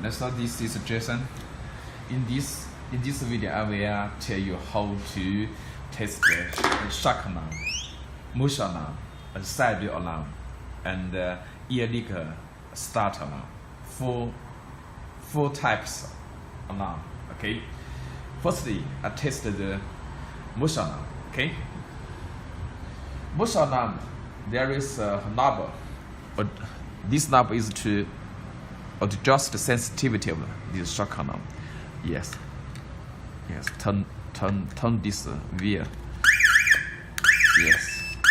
So this is Jason. In this video, I will tell you how to test the shock alarm, motion alarm, side alarm, and ear leak start alarm. Four types alarm. Okay. Firstly, I test the motion alarm. Okay. Motion alarm, there is a knob. But this knob is to adjust the sensitivity of this shock alarm. Yes. Turn this wheel. Yes.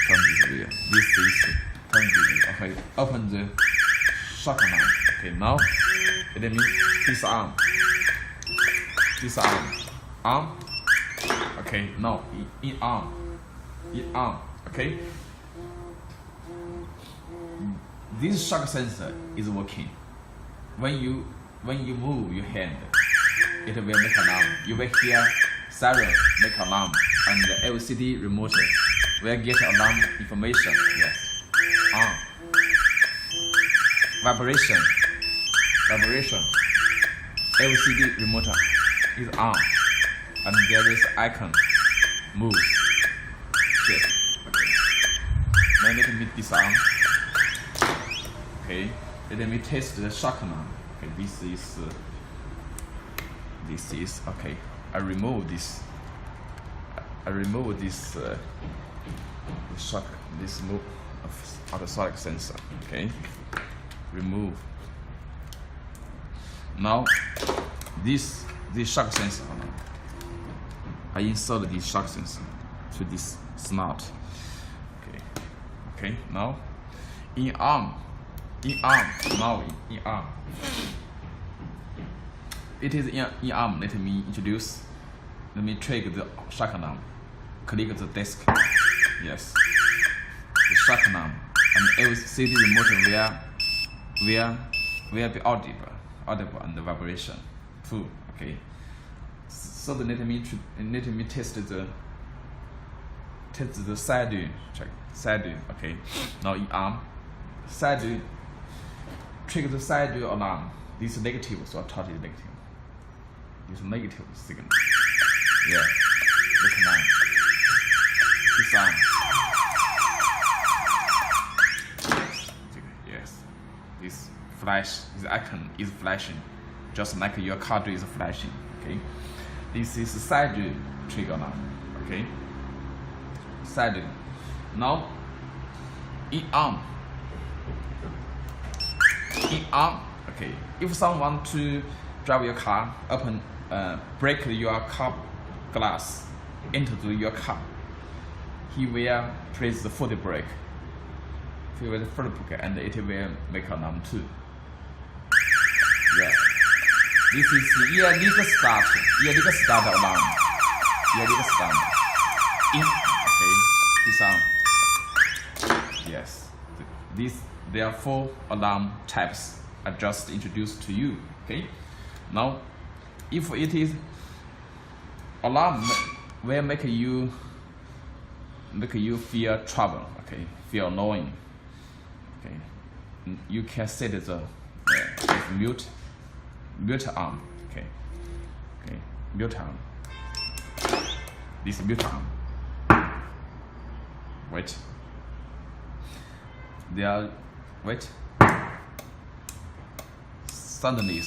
Turn this wheel. This is turn this. Okay. Open the shock alarm. Okay. Now it means this arm. Arm. Okay. Now in arm. Okay. This shock sensor is working. When you move your hand, it will make alarm. You will hear siren make alarm, and the LCD remote will get alarm information. Yes. On. Vibration. LCD remote is on, and there is icon move. Check. Okay. Now let me this on. Okay, let me test the shock alarm. Okay, this is okay. I remove this shock, this move of ultrasonic sensor. Okay, remove. Now this shock sensor, I insert this shock sensor to this slot. Okay. Now in arm. It is in arm. Let me trigger the shock alarm. Click the desk. Yes. The shock alarm and LCD remote will be audible and the vibration too. Okay. So let me test the side. Check side. Okay. Now in arm. Side. Trigger the side alarm. This is negative, so I touch it negative. This negative signal. Yeah. Look now. This arm. Yes. This flash, this icon is flashing, just like your card is flashing. Okay. This is side trigger alarm. Okay. Side. Now in arm. Okay. If someone want to drive your car, break your car glass into your car, he will press the foot brake. And it will make alarm too. Yeah. This is ear leak start alarm. Ear leak start. Okay. This arm. Yes. There are 4 alarm types I just introduced to you. Okay. Now, if it is alarm will make you feel trouble. Okay, feel annoying. Okay, you can set the mute arm. Okay, mute arm. This mute arm. Wait. Wait. Suddenly